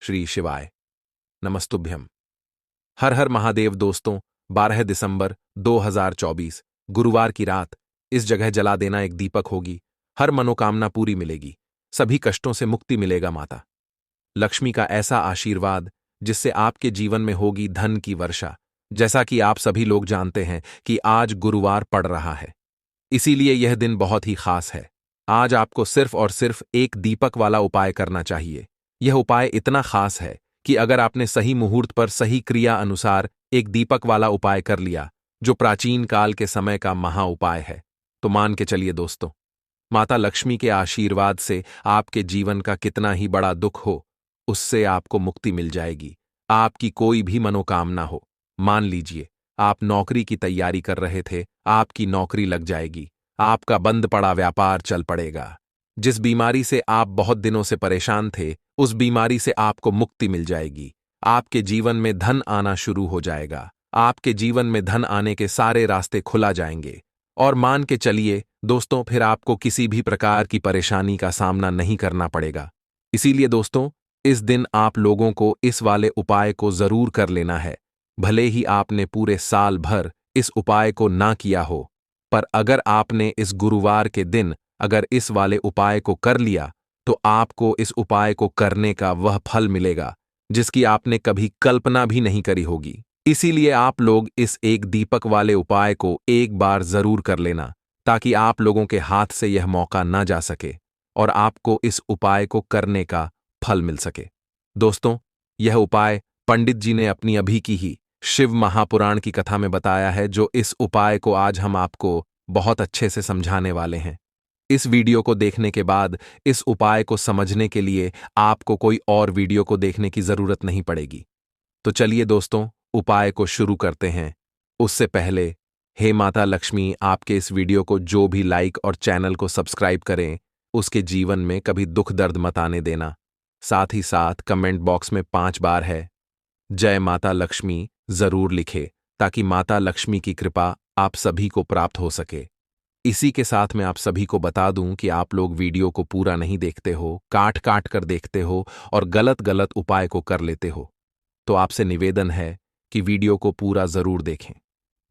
श्री शिवाय नमस्तुभ्यम। हर हर महादेव। दोस्तों, 12 दिसंबर 2024 गुरुवार की रात इस जगह जला देना एक दीपक होगी। हर मनोकामना पूरी मिलेगी, सभी कष्टों से मुक्ति मिलेगा। माता लक्ष्मी का ऐसा आशीर्वाद जिससे आपके जीवन में होगी धन की वर्षा। जैसा कि आप सभी लोग जानते हैं कि आज गुरुवार पड़ रहा है, इसीलिए यह दिन बहुत ही खास है। आज आपको सिर्फ और सिर्फ एक दीपक वाला उपाय करना चाहिए। यह उपाय इतना खास है कि अगर आपने सही मुहूर्त पर सही क्रिया अनुसार एक दीपक वाला उपाय कर लिया, जो प्राचीन काल के समय का महा उपाय है, तो मान के चलिए दोस्तों, माता लक्ष्मी के आशीर्वाद से आपके जीवन का कितना ही बड़ा दुख हो, उससे आपको मुक्ति मिल जाएगी। आपकी कोई भी मनोकामना हो, मान लीजिए आप नौकरी की तैयारी कर रहे थे, आपकी नौकरी लग जाएगी। आपका बंद पड़ा व्यापार चल पड़ेगा। जिस बीमारी से आप बहुत दिनों से परेशान थे, उस बीमारी से आपको मुक्ति मिल जाएगी। आपके जीवन में धन आना शुरू हो जाएगा। आपके जीवन में धन आने के सारे रास्ते खुला जाएंगे। और मान के चलिए दोस्तों, फिर आपको किसी भी प्रकार की परेशानी का सामना नहीं करना पड़ेगा। इसीलिए दोस्तों, इस दिन आप लोगों को इस वाले उपाय को जरूर कर लेना है। भले ही आपने पूरे साल भर इस उपाय को ना किया हो, पर अगर आपने इस गुरुवार के दिन अगर इस वाले उपाय को कर लिया, तो आपको इस उपाय को करने का वह फल मिलेगा जिसकी आपने कभी कल्पना भी नहीं करी होगी। इसीलिए आप लोग इस एक दीपक वाले उपाय को एक बार जरूर कर लेना, ताकि आप लोगों के हाथ से यह मौका ना जा सके और आपको इस उपाय को करने का फल मिल सके। दोस्तों, यह उपाय पंडित जी ने अपनी अभी की ही शिव महापुराण की कथा में बताया है, जो इस उपाय को आज हम आपको बहुत अच्छे से समझाने वाले हैं। इस वीडियो को देखने के बाद इस उपाय को समझने के लिए आपको कोई और वीडियो को देखने की जरूरत नहीं पड़ेगी। तो चलिए दोस्तों, उपाय को शुरू करते हैं। उससे पहले, हे माता लक्ष्मी, आपके इस वीडियो को जो भी लाइक और चैनल को सब्सक्राइब करें, उसके जीवन में कभी दुख दर्द मत आने देना। साथ ही साथ कमेंट बॉक्स में 5 बार है जय माता लक्ष्मी जरूर लिखे, ताकि माता लक्ष्मी की कृपा आप सभी को प्राप्त हो सके। इसी के साथ मैं आप सभी को बता दूं कि आप लोग वीडियो को पूरा नहीं देखते हो, काट काट कर देखते हो और गलत गलत उपाय को कर लेते हो। तो आपसे निवेदन है कि वीडियो को पूरा जरूर देखें।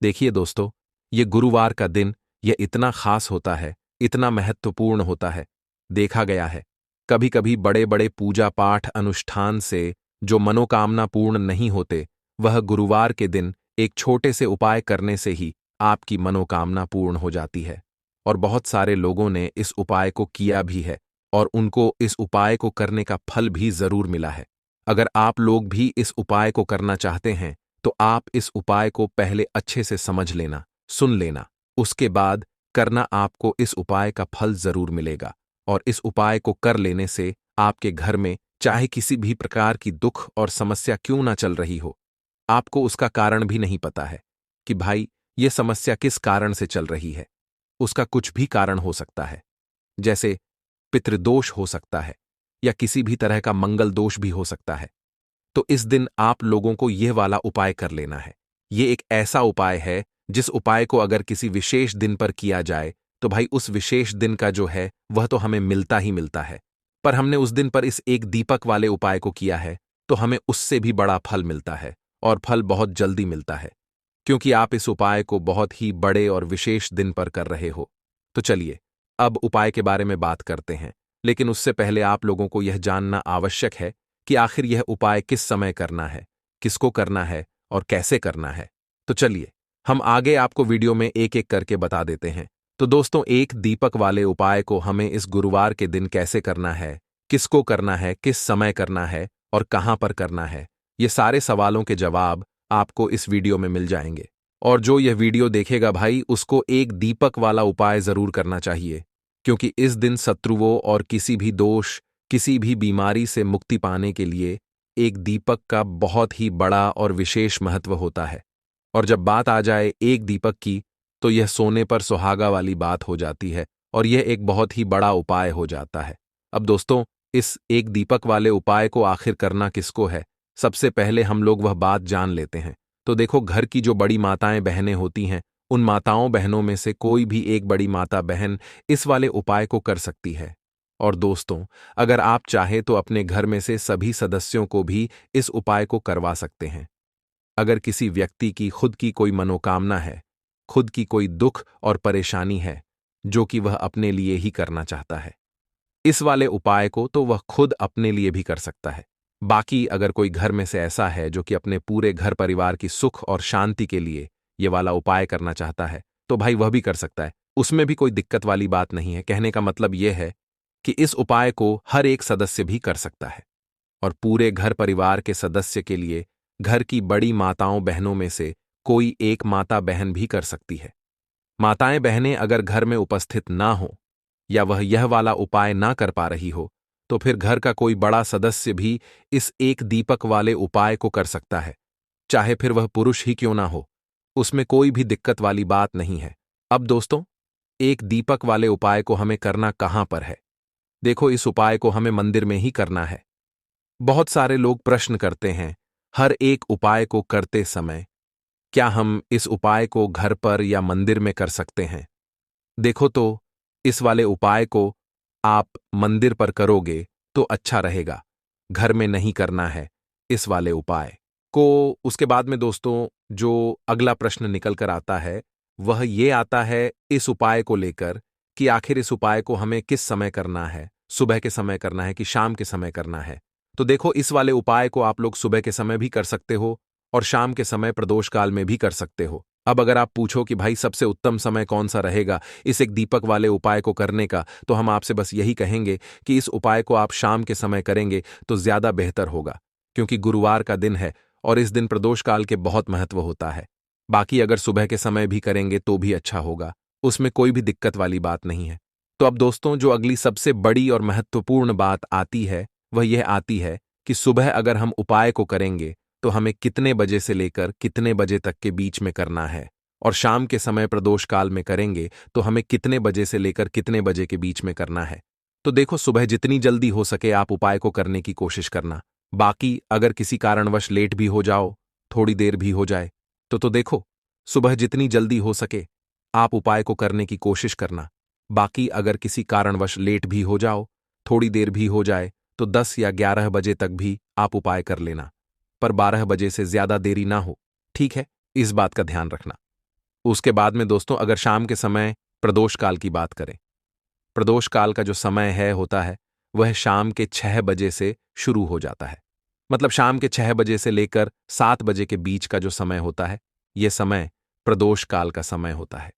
देखिए दोस्तों, ये गुरुवार का दिन यह इतना खास होता है, इतना महत्वपूर्ण होता है। देखा गया है कभी कभी बड़े बड़े पूजा पाठ अनुष्ठान से जो मनोकामना पूर्ण नहीं होते, वह गुरुवार के दिन एक छोटे से उपाय करने से ही आपकी मनोकामना पूर्ण हो जाती है। और बहुत सारे लोगों ने इस उपाय को किया भी है और उनको इस उपाय को करने का फल भी जरूर मिला है। अगर आप लोग भी इस उपाय को करना चाहते हैं, तो आप इस उपाय को पहले अच्छे से समझ लेना, सुन लेना, उसके बाद करना। आपको इस उपाय का फल जरूर मिलेगा। और इस उपाय को कर लेने से आपके घर में चाहे किसी भी प्रकार की दुख और समस्या क्यों ना चल रही हो, आपको उसका कारण भी नहीं पता है कि भाई ये समस्या किस कारण से चल रही है। उसका कुछ भी कारण हो सकता है, जैसे पितृदोष हो सकता है या किसी भी तरह का मंगल दोष भी हो सकता है। तो इस दिन आप लोगों को यह वाला उपाय कर लेना है। यह एक ऐसा उपाय है जिस उपाय को अगर किसी विशेष दिन पर किया जाए, तो भाई उस विशेष दिन का जो है वह तो हमें मिलता ही मिलता है। पर हमने उस दिन पर इस एक दीपक वाले उपाय को किया है, तो हमें उससे भी बड़ा फल मिलता है और फल बहुत जल्दी मिलता है, क्योंकि आप इस उपाय को बहुत ही बड़े और विशेष दिन पर कर रहे हो। तो चलिए अब उपाय के बारे में बात करते हैं, लेकिन उससे पहले आप लोगों को यह जानना आवश्यक है कि आखिर यह उपाय किस समय करना है, किसको करना है और कैसे करना है। तो चलिए हम आगे आपको वीडियो में एक एक करके बता देते हैं। तो दोस्तों, एक दीपक वाले उपाय को हमें इस गुरुवार के दिन कैसे करना है, किसको करना है, किस समय करना है और कहां पर करना है, ये सारे सवालों के जवाब आपको इस वीडियो में मिल जाएंगे। और जो यह वीडियो देखेगा भाई, उसको एक दीपक वाला उपाय जरूर करना चाहिए, क्योंकि इस दिन शत्रुओं और किसी भी दोष, किसी भी बीमारी से मुक्ति पाने के लिए एक दीपक का बहुत ही बड़ा और विशेष महत्व होता है। और जब बात आ जाए एक दीपक की, तो यह सोने पर सुहागा वाली बात हो जाती है और यह एक बहुत ही बड़ा उपाय हो जाता है। अब दोस्तों, इस एक दीपक वाले उपाय को आखिर करना किसको है, सबसे पहले हम लोग वह बात जान लेते हैं। तो देखो, घर की जो बड़ी माताएं बहनें होती हैं, उन माताओं बहनों में से कोई भी एक बड़ी माता बहन इस वाले उपाय को कर सकती है। और दोस्तों, अगर आप चाहे तो अपने घर में से सभी सदस्यों को भी इस उपाय को करवा सकते हैं। अगर किसी व्यक्ति की खुद की कोई मनोकामना है, खुद की कोई दुख और परेशानी है, जो कि वह अपने लिए ही करना चाहता है, इस वाले उपाय को तो वह खुद अपने लिए भी कर सकता है। बाकी अगर कोई घर में से ऐसा है जो कि अपने पूरे घर परिवार की सुख और शांति के लिए ये वाला उपाय करना चाहता है, तो भाई वह भी कर सकता है। उसमें भी कोई दिक्कत वाली बात नहीं है। कहने का मतलब यह है कि इस उपाय को हर एक सदस्य भी कर सकता है और पूरे घर परिवार के सदस्य के लिए घर की बड़ी माताओं बहनों में से कोई एक माता बहन भी कर सकती है। माताएं बहनें अगर घर में उपस्थित ना हो या वह यह वाला उपाय ना कर पा रही हो, तो फिर घर का कोई बड़ा सदस्य भी इस एक दीपक वाले उपाय को कर सकता है, चाहे फिर वह पुरुष ही क्यों ना हो। उसमें कोई भी दिक्कत वाली बात नहीं है। अब दोस्तों, एक दीपक वाले उपाय को हमें करना कहां पर है? देखो, इस उपाय को हमें मंदिर में ही करना है। बहुत सारे लोग प्रश्न करते हैं हर एक उपाय को करते समय, क्या हम इस उपाय को घर पर या मंदिर में कर सकते हैं? देखो तो, इस वाले उपाय को आप मंदिर पर करोगे तो अच्छा रहेगा, घर में नहीं करना है इस वाले उपाय को। उसके बाद में दोस्तों, जो अगला प्रश्न निकल कर आता है वह ये आता है इस उपाय को लेकर कि आखिर इस उपाय को हमें किस समय करना है, सुबह के समय करना है कि शाम के समय करना है। तो देखो, इस वाले उपाय को आप लोग सुबह के समय भी कर सकते हो और शाम के समय प्रदोष काल में भी कर सकते हो। अब अगर आप पूछो कि भाई सबसे उत्तम समय कौन सा रहेगा इस एक दीपक वाले उपाय को करने का, तो हम आपसे बस यही कहेंगे कि इस उपाय को आप शाम के समय करेंगे तो ज्यादा बेहतर होगा, क्योंकि गुरुवार का दिन है और इस दिन प्रदोष काल के बहुत महत्व होता है। बाकी अगर सुबह के समय भी करेंगे तो भी अच्छा होगा, उसमें कोई भी दिक्कत वाली बात नहीं है। तो अब दोस्तों, जो अगली सबसे बड़ी और महत्वपूर्ण बात आती है वह यह आती है कि सुबह अगर हम उपाय को करेंगे तो हमें कितने बजे से लेकर कितने बजे तक के बीच में करना है, और शाम के समय प्रदोष काल में करेंगे तो हमें कितने बजे से लेकर कितने बजे के बीच में करना है। तो देखो, सुबह जितनी जल्दी हो सके आप उपाय को करने की कोशिश करना। बाकी अगर किसी कारणवश लेट भी हो जाओ, थोड़ी देर भी हो जाए, तो देखो, सुबह जितनी जल्दी हो सके आप उपाय को करने की कोशिश करना। बाकी अगर किसी कारणवश लेट भी हो जाओ, थोड़ी देर भी हो जाए, तो 10 या 11 बजे तक भी आप उपाय कर लेना, पर 12 बजे से ज्यादा देरी ना हो, ठीक है? इस बात का ध्यान रखना। उसके बाद में दोस्तों, अगर शाम के समय प्रदोष काल की बात करें, प्रदोष काल का जो समय है होता है वह शाम के 6 बजे से शुरू हो जाता है। मतलब शाम के 6 बजे से लेकर 7 बजे के बीच का जो समय होता है, यह समय प्रदोष काल का समय होता है।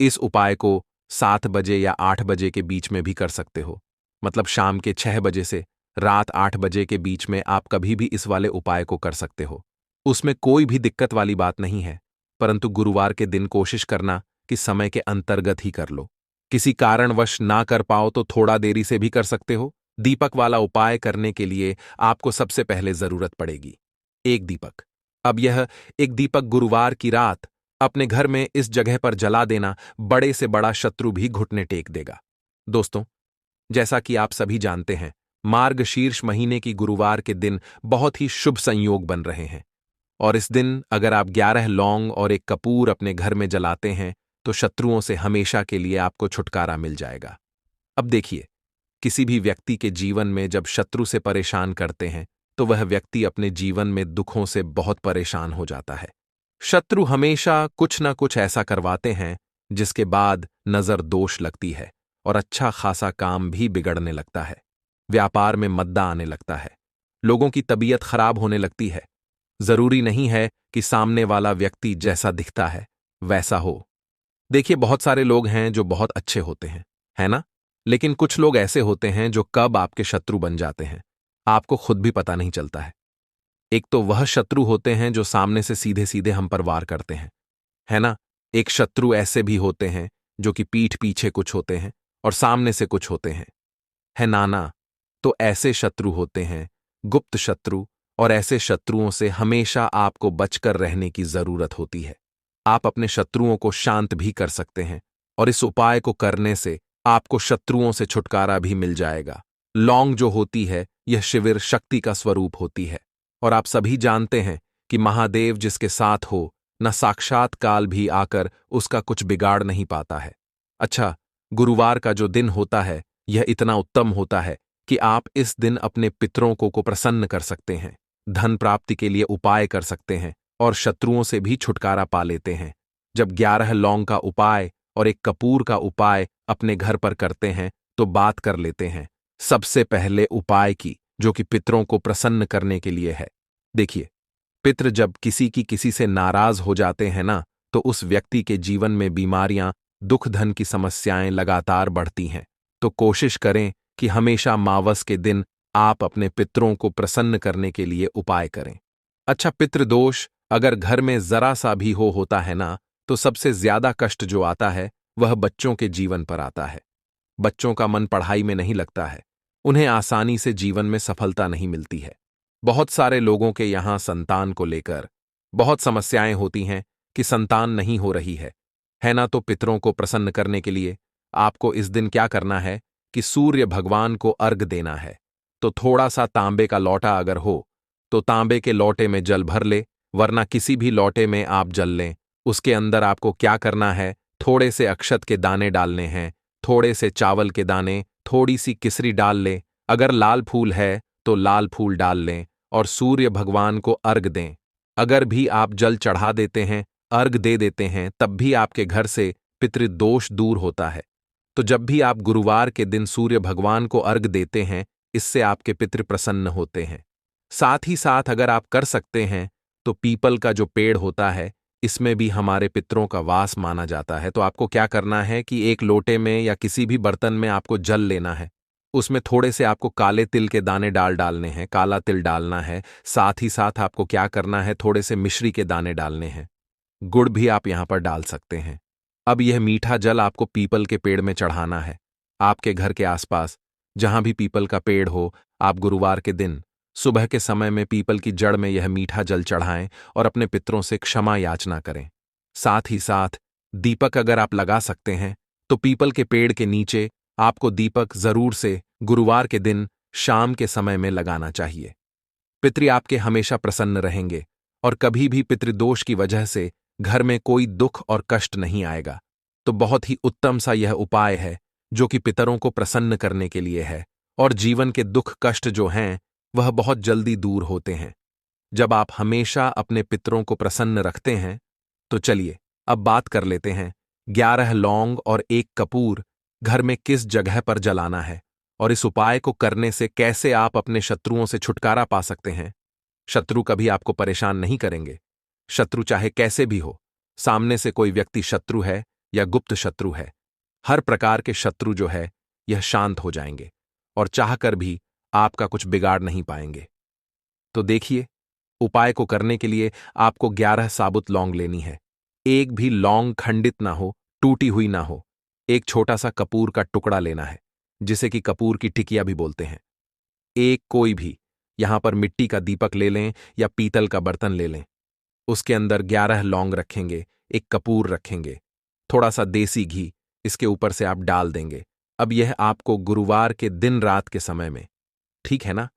इस उपाय को 7 बजे या 8 बजे के बीच में भी कर सकते हो। मतलब शाम के 6 बजे से रात 8 बजे के बीच में आप कभी भी इस वाले उपाय को कर सकते हो। उसमें कोई भी दिक्कत वाली बात नहीं है, परंतु गुरुवार के दिन कोशिश करना कि समय के अंतर्गत ही कर लो। किसी कारणवश ना कर पाओ तो थोड़ा देरी से भी कर सकते हो। दीपक वाला उपाय करने के लिए आपको सबसे पहले जरूरत पड़ेगी एक दीपक। अब यह एक दीपक गुरुवार की रात अपने घर में इस जगह पर जला देना, बड़े से बड़ा शत्रु भी घुटने टेक देगा। दोस्तों, जैसा कि आप सभी जानते हैं, मार्गशीर्ष महीने की गुरुवार के दिन बहुत ही शुभ संयोग बन रहे हैं, और इस दिन अगर आप 11 लौंग और एक कपूर अपने घर में जलाते हैं तो शत्रुओं से हमेशा के लिए आपको छुटकारा मिल जाएगा। अब देखिए, किसी भी व्यक्ति के जीवन में जब शत्रु से परेशान करते हैं तो वह व्यक्ति अपने जीवन में दुखों से बहुत परेशान हो जाता है। शत्रु हमेशा कुछ ना कुछ ऐसा करवाते हैं जिसके बाद नजर दोष लगती है और अच्छा खासा काम भी बिगड़ने लगता है। व्यापार में मद्दा आने लगता है, लोगों की तबीयत खराब होने लगती है। जरूरी नहीं है कि सामने वाला व्यक्ति जैसा दिखता है वैसा हो। देखिए, बहुत सारे लोग हैं जो बहुत अच्छे होते हैं, है ना? लेकिन कुछ लोग ऐसे होते हैं जो कब आपके शत्रु बन जाते हैं आपको खुद भी पता नहीं चलता है। एक तो वह शत्रु होते हैं जो सामने से सीधे सीधे हम पर वार करते हैं, है ना? एक शत्रु ऐसे भी होते हैं जो कि पीठ पीछे कुछ होते हैं और सामने से कुछ होते हैं, है नाना? तो ऐसे शत्रु होते हैं गुप्त शत्रु, और ऐसे शत्रुओं से हमेशा आपको बचकर रहने की जरूरत होती है। आप अपने शत्रुओं को शांत भी कर सकते हैं और इस उपाय को करने से आपको शत्रुओं से छुटकारा भी मिल जाएगा। लौंग जो होती है यह शिविर शक्ति का स्वरूप होती है, और आप सभी जानते हैं कि महादेव जिसके साथ हो न साक्षात काल भी आकर उसका कुछ बिगाड़ नहीं पाता है। अच्छा, गुरुवार का जो दिन होता है यह इतना उत्तम होता है कि आप इस दिन अपने पितरों को प्रसन्न कर सकते हैं, धन प्राप्ति के लिए उपाय कर सकते हैं और शत्रुओं से भी छुटकारा पा लेते हैं। जब 11 लौंग का उपाय और एक कपूर का उपाय अपने घर पर करते हैं तो बात कर लेते हैं सबसे पहले उपाय की, जो कि पितरों को प्रसन्न करने के लिए है। देखिए, पितृ जब किसी से नाराज हो जाते हैं ना, तो उस व्यक्ति के जीवन में बीमारियां, दुख, धन की समस्याएं लगातार बढ़ती हैं। तो कोशिश करें कि हमेशा मावस के दिन आप अपने पितरों को प्रसन्न करने के लिए उपाय करें। अच्छा, पितृदोष अगर घर में जरा सा भी होता है ना, तो सबसे ज्यादा कष्ट जो आता है वह बच्चों के जीवन पर आता है। बच्चों का मन पढ़ाई में नहीं लगता है, उन्हें आसानी से जीवन में सफलता नहीं मिलती है। बहुत सारे लोगों के यहां संतान को लेकर बहुत समस्याएं होती हैं कि संतान नहीं हो रही है ना। तो पितरों को प्रसन्न करने के लिए आपको इस दिन क्या करना है कि सूर्य भगवान को अर्घ देना है। तो थोड़ा सा तांबे का लौटा अगर हो तो तांबे के लोटे में जल भर ले, वरना किसी भी लोटे में आप जल लें। उसके अंदर आपको क्या करना है, थोड़े से अक्षत के दाने डालने हैं, थोड़े से चावल के दाने, थोड़ी सी किसरी डाल लें। अगर लाल फूल है तो लाल फूल डाल लें और सूर्य भगवान को अर्घ दें। अगर भी आप जल चढ़ा देते हैं, अर्घ दे देते हैं, तब भी आपके घर से पितृदोष दूर होता है। तो जब भी आप गुरुवार के दिन सूर्य भगवान को अर्घ देते हैं, इससे आपके पितृ प्रसन्न होते हैं। साथ ही साथ अगर आप कर सकते हैं तो पीपल का जो पेड़ होता है, इसमें भी हमारे पितरों का वास माना जाता है। तो आपको क्या करना है कि एक लोटे में या किसी भी बर्तन में आपको जल लेना है, उसमें थोड़े से आपको काले तिल के दाने डालने हैं, काला तिल डालना है। साथ ही साथ आपको क्या करना है, थोड़े से मिश्री के दाने डालने हैं, गुड़ भी आप यहां पर डाल सकते हैं। अब यह मीठा जल आपको पीपल के पेड़ में चढ़ाना है। आपके घर के आसपास जहां भी पीपल का पेड़ हो, आप गुरुवार के दिन सुबह के समय में पीपल की जड़ में यह मीठा जल चढ़ाएं और अपने पितरों से क्षमा याचना करें। साथ ही साथ दीपक अगर आप लगा सकते हैं तो पीपल के पेड़ के नीचे आपको दीपक जरूर से गुरुवार के दिन शाम के समय में लगाना चाहिए। पितृ आपके हमेशा प्रसन्न रहेंगे और कभी भी पितृदोष की वजह से घर में कोई दुख और कष्ट नहीं आएगा। तो बहुत ही उत्तम सा यह उपाय है जो कि पितरों को प्रसन्न करने के लिए है, और जीवन के दुख कष्ट जो हैं वह बहुत जल्दी दूर होते हैं जब आप हमेशा अपने पितरों को प्रसन्न रखते हैं। तो चलिए अब बात कर लेते हैं 11 लौंग और एक कपूर घर में किस जगह पर जलाना है और इस उपाय को करने से कैसे आप अपने शत्रुओं से छुटकारा पा सकते हैं। शत्रु कभी आपको परेशान नहीं करेंगे। शत्रु चाहे कैसे भी हो, सामने से कोई व्यक्ति शत्रु है या गुप्त शत्रु है, हर प्रकार के शत्रु जो है यह शांत हो जाएंगे और चाहकर भी आपका कुछ बिगाड़ नहीं पाएंगे। तो देखिए, उपाय को करने के लिए आपको 11 साबुत लौंग लेनी है। एक भी लौंग खंडित ना हो, टूटी हुई ना हो। एक छोटा सा कपूर का टुकड़ा लेना है, जिसे कि कपूर की टिकिया भी बोलते हैं। एक कोई भी यहां पर मिट्टी का दीपक ले लें या पीतल का बर्तन ले लें। उसके अंदर 11 लौंग रखेंगे, एक कपूर रखेंगे, थोड़ा सा देसी घी इसके ऊपर से आप डाल देंगे। अब यह आपको गुरुवार के दिन रात के समय में, ठीक है ना,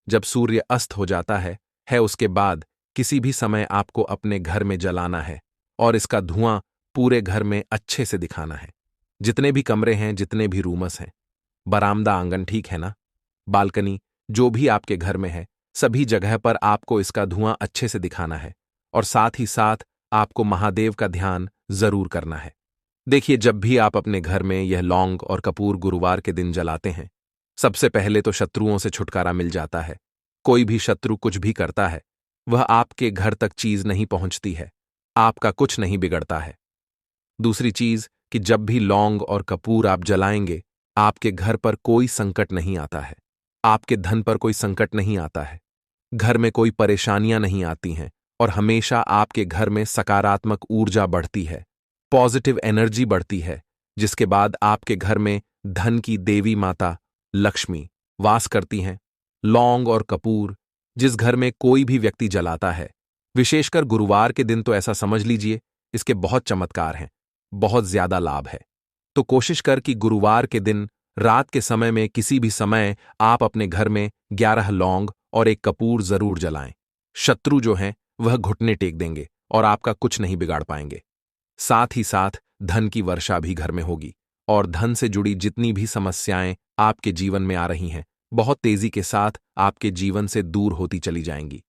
जब सूर्य अस्त हो जाता है उसके बाद किसी भी समय आपको अपने घर में जलाना है और इसका धुआं पूरे घर में अच्छे से दिखाना है। जितने भी कमरे हैं, जितने भी रूमस हैं, बरामदा, आंगन, ठीक है ना, बालकनी, जो भी आपके घर में है, सभी जगह पर आपको इसका धुआं अच्छे से दिखाना है। और साथ ही साथ आपको महादेव का ध्यान जरूर करना है। देखिए, जब भी आप अपने घर में यह लौंग और कपूर गुरुवार के दिन जलाते हैं, सबसे पहले तो शत्रुओं से छुटकारा मिल जाता है। कोई भी शत्रु कुछ भी करता है, वह आपके घर तक चीज नहीं पहुंचती है, आपका कुछ नहीं बिगड़ता है। दूसरी चीज कि जब भी लौंग और कपूर आप जलाएंगे, आपके घर पर कोई संकट नहीं आता है, आपके धन पर कोई संकट नहीं आता है, घर में कोई परेशानियां नहीं आती हैं और हमेशा आपके घर में सकारात्मक ऊर्जा बढ़ती है, पॉजिटिव एनर्जी बढ़ती है, जिसके बाद आपके घर में धन की देवी माता लक्ष्मी वास करती हैं। लौंग और कपूर जिस घर में कोई भी व्यक्ति जलाता है, विशेषकर गुरुवार के दिन, तो ऐसा समझ लीजिए इसके बहुत चमत्कार हैं, बहुत ज्यादा लाभ है। तो कोशिश कर कि गुरुवार के दिन रात के समय में किसी भी समय आप अपने घर में 11 लौंग और एक कपूर जरूर जलाएं। शत्रु जो हैं वह घुटने टेक देंगे और आपका कुछ नहीं बिगाड़ पाएंगे। साथ ही साथ धन की वर्षा भी घर में होगी और धन से जुड़ी जितनी भी समस्याएं आपके जीवन में आ रही हैं, बहुत तेजी के साथ आपके जीवन से दूर होती चली जाएंगी।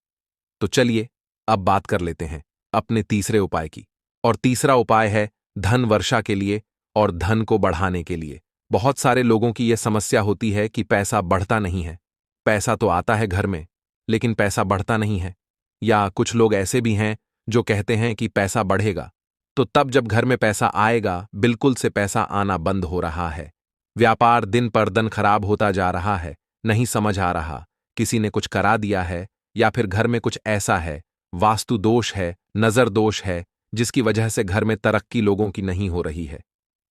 तो चलिए अब बात कर लेते हैं अपने तीसरे उपाय की। और तीसरा उपाय है धन वर्षा के लिए और धन को बढ़ाने के लिए। बहुत सारे लोगों की यह समस्या होती है कि पैसा बढ़ता नहीं है। पैसा तो आता है घर में, लेकिन पैसा बढ़ता नहीं है। या कुछ लोग ऐसे भी हैं जो कहते हैं कि पैसा बढ़ेगा, तो तब जब घर में पैसा आएगा, बिल्कुल से पैसा आना बंद हो रहा है। व्यापार दिन पर दिन खराब होता जा रहा है, नहीं समझ आ रहा, किसी ने कुछ करा दिया है या फिर घर में कुछ ऐसा है, वास्तु दोष है, नजर दोष है, जिसकी वजह से घर में तरक्की लोगों की नहीं हो रही है।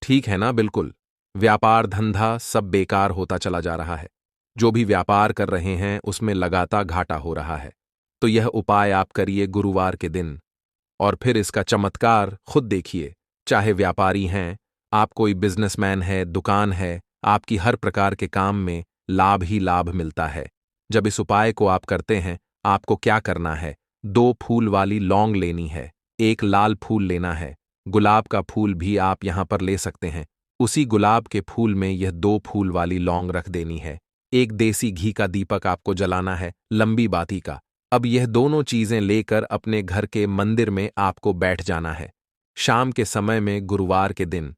ठीक है ना? बिल्कुल। व्यापार धंधा सब बेकार होता चला जा रहा है। जो भी व्यापार कर रहे हैं उसमें लगातार घाटा हो रहा है। तो यह उपाय आप करिए गुरुवार के दिन, और फिर इसका चमत्कार खुद देखिए। चाहे व्यापारी हैं, आप कोई बिजनेसमैन है, दुकान है, आपकी हर प्रकार के काम में लाभ ही लाभ मिलता है। जब इस उपाय को आप करते हैं, आपको क्या करना है? 2 फूल वाली लौंग लेनी है, 1 लाल फूल लेना है, गुलाब का फूल भी आप यहां पर ले सकते हैं। उसी गुलाब के फूल में यह 2 फूल वाली लौंग रख देनी है। 1 देसी घी का दीपक आपको जलाना है, लंबी बाती का। अब यह दोनों चीजें लेकर अपने घर के मंदिर में आपको बैठ जाना है। शाम के समय में, गुरुवार के दिन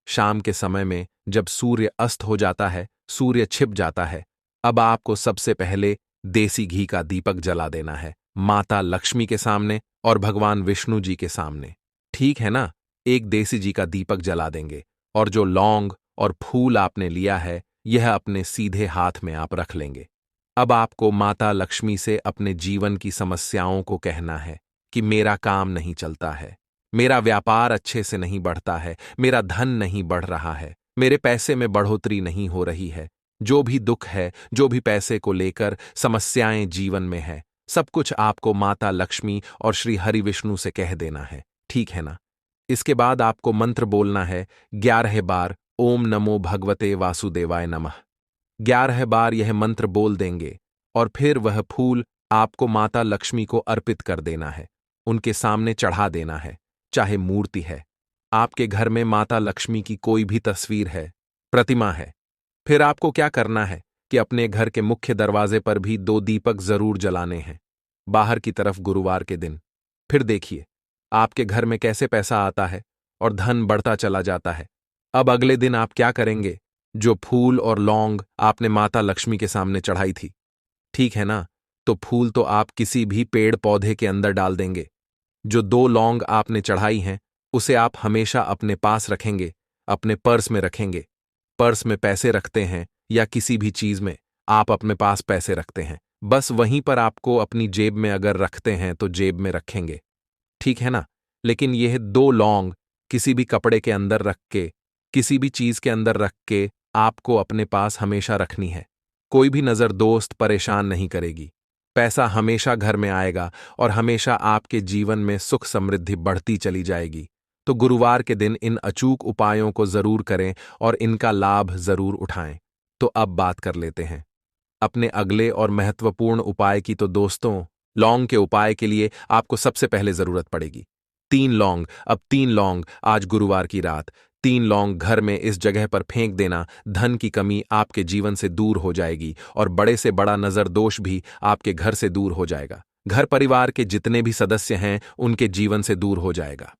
शाम के समय में जब सूर्य अस्त हो जाता है, सूर्य छिप जाता है, अब आपको सबसे पहले देसी घी का दीपक जला देना है, माता लक्ष्मी के सामने और भगवान विष्णु जी के सामने। ठीक है ना? 1 देसी घी का दीपक जला देंगे, और जो लौंग और फूल आपने लिया है, यह अपने सीधे हाथ में आप रख लेंगे। अब आपको माता लक्ष्मी से अपने जीवन की समस्याओं को कहना है कि मेरा काम नहीं चलता है, मेरा व्यापार अच्छे से नहीं बढ़ता है, मेरा धन नहीं बढ़ रहा है, मेरे पैसे में बढ़ोतरी नहीं हो रही है। जो भी दुख है, जो भी पैसे को लेकर समस्याएं जीवन में है, सब कुछ आपको माता लक्ष्मी और श्री हरि विष्णु से कह देना है। ठीक है ना? इसके बाद आपको मंत्र बोलना है 11 बार, ओम नमो भगवते वासुदेवाय नमः। 11 बार यह मंत्र बोल देंगे, और फिर वह फूल आपको माता लक्ष्मी को अर्पित कर देना है, उनके सामने चढ़ा देना है। चाहे मूर्ति है, आपके घर में माता लक्ष्मी की कोई भी तस्वीर है, प्रतिमा है, फिर आपको क्या करना है कि अपने घर के मुख्य दरवाजे पर भी 2 दीपक जरूर जलाने हैं, बाहर की तरफ गुरुवार के दिन। फिर देखिए आपके घर में कैसे पैसा आता है और धन बढ़ता चला जाता है। अब अगले दिन आप क्या करेंगे? जो फूल और लौंग आपने माता लक्ष्मी के सामने चढ़ाई थी, ठीक है ना, तो फूल तो आप किसी भी पेड़ पौधे के अंदर डाल देंगे। जो 2 लौंग आपने चढ़ाई हैं, उसे आप हमेशा अपने पास रखेंगे, अपने पर्स में रखेंगे। पर्स में पैसे रखते हैं या किसी भी चीज में आप अपने पास पैसे रखते हैं, बस वहीं पर आपको अपनी जेब में अगर रखते हैं तो जेब में रखेंगे। ठीक है ना? लेकिन यह 2 लौंग किसी भी कपड़े के अंदर रख के, किसी भी चीज के अंदर रख के आपको अपने पास हमेशा रखनी है। कोई भी नजर दोस्त परेशान नहीं करेगी। पैसा हमेशा घर में आएगा और हमेशा आपके जीवन में सुख समृद्धि बढ़ती चली जाएगी। तो गुरुवार के दिन इन अचूक उपायों को जरूर करें और इनका लाभ जरूर उठाएं। तो अब बात कर लेते हैं अपने अगले और महत्वपूर्ण उपाय की। तो दोस्तों, लौंग के उपाय के लिए आपको सबसे पहले जरूरत पड़ेगी 3 लौंग। अब 3 लौंग आज गुरुवार की रात 3 लौंग घर में इस जगह पर फेंक देना। धन की कमी आपके जीवन से दूर हो जाएगी और बड़े से बड़ा नजर दोष भी आपके घर से दूर हो जाएगा। घर परिवार के जितने भी सदस्य हैं उनके जीवन से दूर हो जाएगा।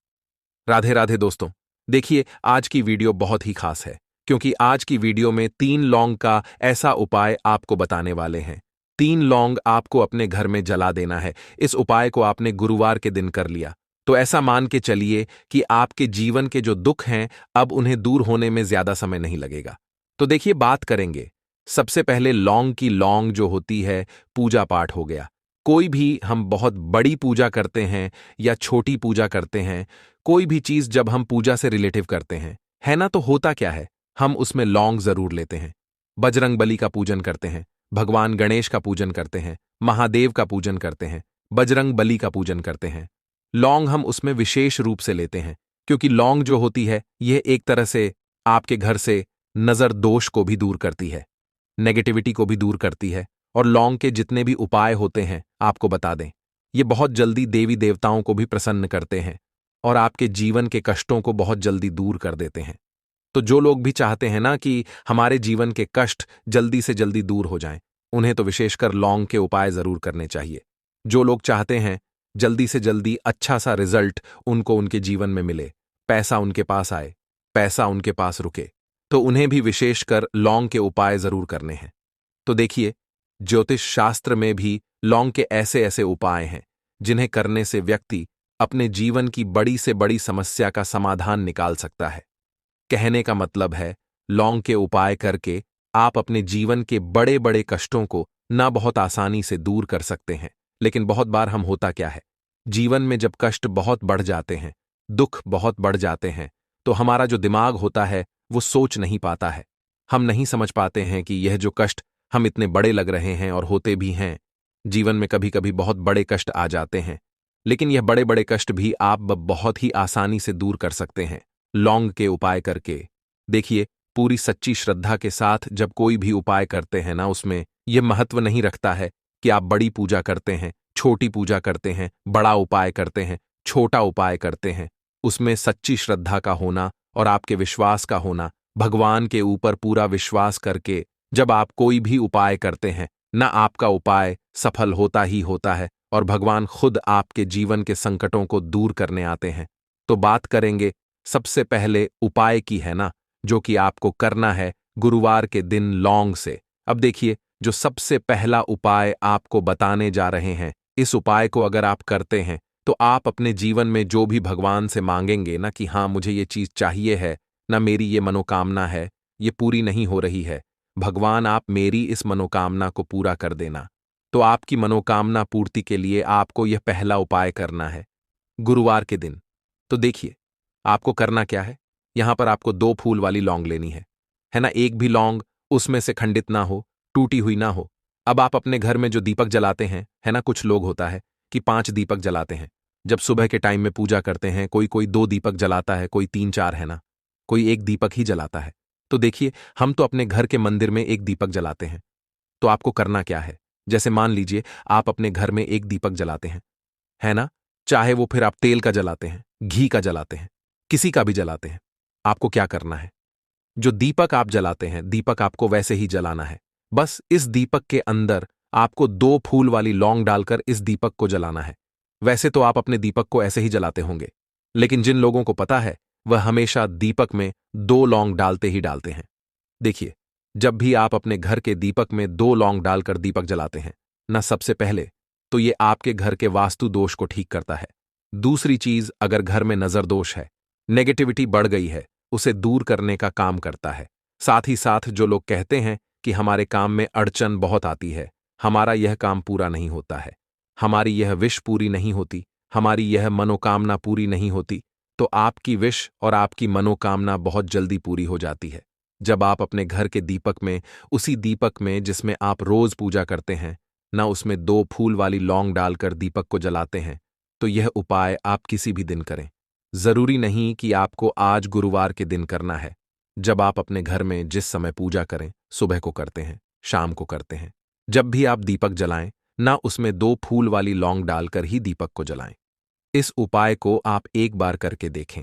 राधे राधे दोस्तों। देखिए आज की वीडियो बहुत ही खास है, क्योंकि आज की वीडियो में 3 लौंग का ऐसा उपाय आपको बताने वाले हैं। 3 लौंग आपको अपने घर में जला देना है। इस उपाय को आपने गुरुवार के दिन कर लिया तो ऐसा मान के चलिए कि आपके जीवन के जो दुख हैं अब उन्हें दूर होने में ज्यादा समय नहीं लगेगा। तो देखिए बात करेंगे सबसे पहले लौंग की। लौंग जो होती है पूजा पाठ हो गया। कोई भी हम बहुत बड़ी पूजा करते हैं या छोटी पूजा करते हैं, कोई भी चीज जब हम पूजा से रिलेटिव करते हैं, है ना, तो होता क्या है, हम उसमें लौंग जरूर लेते हैं। बजरंग बली का पूजन करते हैं, भगवान गणेश का पूजन करते हैं, महादेव का पूजन करते हैं, बजरंग बली का पूजन करते हैं। लौंग हम उसमें विशेष रूप से लेते हैं, क्योंकि लौंग जो होती है यह एक तरह से आपके घर से नजर दोष को भी दूर करती है, नेगेटिविटी को भी दूर करती है। और लौंग के जितने भी उपाय होते हैं आपको बता दें, ये बहुत जल्दी देवी देवताओं को भी प्रसन्न करते हैं और आपके जीवन के कष्टों को बहुत जल्दी दूर कर देते हैं। तो जो लोग भी चाहते हैं ना कि हमारे जीवन के कष्ट जल्दी से जल्दी दूर हो जाएं, उन्हें तो विशेषकर लौंग के उपाय जरूर करने चाहिए। जो लोग चाहते हैं जल्दी से जल्दी अच्छा सा रिजल्ट उनको उनके जीवन में मिले, पैसा उनके पास आए, पैसा उनके पास रुके, तो उन्हें भी विशेषकर लौंग के उपाय जरूर करने हैं। तो देखिए, ज्योतिष शास्त्र में भी लौंग के ऐसे ऐसे उपाय हैं जिन्हें करने से व्यक्ति अपने जीवन की बड़ी से बड़ी समस्या का समाधान निकाल सकता है। कहने का मतलब है, लौंग के उपाय करके आप अपने जीवन के बड़े बड़े कष्टों को ना बहुत आसानी से दूर कर सकते हैं। लेकिन बहुत बार हम होता क्या है, जीवन में जब कष्ट बहुत बढ़ जाते हैं, दुख बहुत बढ़ जाते हैं, तो हमारा जो दिमाग होता है वो सोच नहीं पाता है। हम नहीं समझ पाते हैं कि यह जो कष्ट हम इतने बड़े लग रहे हैं और होते भी हैं। जीवन में कभी कभी बहुत बड़े कष्ट आ जाते हैं, लेकिन यह बड़े बड़े कष्ट भी आप बहुत ही आसानी से दूर कर सकते हैं लौंग के उपाय करके। देखिए, पूरी सच्ची श्रद्धा के साथ जब कोई भी उपाय करते हैं ना, उसमें यह महत्व नहीं रखता है कि आप बड़ी पूजा करते हैं, छोटी पूजा करते हैं, बड़ा उपाय करते हैं, छोटा उपाय करते हैं। उसमें सच्ची श्रद्धा का होना और आपके विश्वास का होना, भगवान के ऊपर पूरा विश्वास करके जब आप कोई भी उपाय करते हैं ना, आपका उपाय सफल होता ही होता है और भगवान खुद आपके जीवन के संकटों को दूर करने आते हैं। तो बात करेंगे सबसे पहले उपाय की, है ना, जो कि आपको करना है गुरुवार के दिन लौंग से। अब देखिए, जो सबसे पहला उपाय आपको बताने जा रहे हैं, इस उपाय को अगर आप करते हैं तो आप अपने जीवन में जो भी भगवान से मांगेंगे ना कि हाँ मुझे ये चीज चाहिए है, ना मेरी ये मनोकामना है, ये पूरी नहीं हो रही है, भगवान आप मेरी इस मनोकामना को पूरा कर देना। तो आपकी मनोकामना पूर्ति के लिए आपको यह पहला उपाय करना है गुरुवार के दिन। तो देखिए, आपको करना क्या है, यहां पर आपको 2 फूल वाली लौंग लेनी है ना। एक भी लौंग उसमें से खंडित ना हो, टूटी हुई ना हो। अब आप अपने घर में जो दीपक जलाते हैं, है ना, कुछ लोग होता है कि 5 दीपक जलाते हैं जब सुबह के टाइम में पूजा करते हैं। कोई कोई 2 दीपक जलाता है, कोई 3-4, है ना, कोई 1 दीपक ही जलाता है। तो देखिए, हम तो अपने घर के मंदिर में 1 दीपक जलाते हैं। तो आपको करना क्या है, जैसे मान लीजिए आप अपने घर में 1 दीपक जलाते हैं, है ना, चाहे वो फिर आप तेल का जलाते हैं, घी का जलाते हैं, किसी का भी जलाते हैं। आपको क्या करना है, जो दीपक आप जलाते हैं, दीपक आपको वैसे ही जलाना है। बस इस दीपक के अंदर आपको 2 फूल वाली लौंग डालकर इस दीपक को जलाना है। वैसे तो आप अपने दीपक को ऐसे ही जलाते होंगे, लेकिन जिन लोगों को पता है वह हमेशा दीपक में 2 लौंग डालते ही डालते हैं। देखिए, जब भी आप अपने घर के दीपक में 2 लौंग डालकर दीपक जलाते हैं ना, सबसे पहले तो ये आपके घर के वास्तु दोष को ठीक करता है। दूसरी चीज, अगर घर में नजर दोष है, नेगेटिविटी बढ़ गई है, उसे दूर करने का काम करता है। साथ ही साथ जो लोग कहते हैं कि हमारे काम में अड़चन बहुत आती है, हमारा यह काम पूरा नहीं होता है, हमारी यह विश पूरी नहीं होती, हमारी यह मनोकामना पूरी नहीं होती, तो आपकी विश और आपकी मनोकामना बहुत जल्दी पूरी हो जाती है जब आप अपने घर के दीपक में, उसी दीपक में जिसमें आप रोज पूजा करते हैं ना, उसमें 2 फूल वाली लौंग डालकर दीपक को जलाते हैं। तो यह उपाय आप किसी भी दिन करें। जरूरी नहीं कि आपको आज गुरुवार के दिन करना है। जब आप अपने घर में जिस समय पूजा करें, सुबह को करते हैं, शाम को करते हैं, जब भी आप दीपक जलाएं ना, उसमें 2 फूल वाली लौंग डालकर ही दीपक को जलाएं। इस उपाय को आप एक बार करके देखें,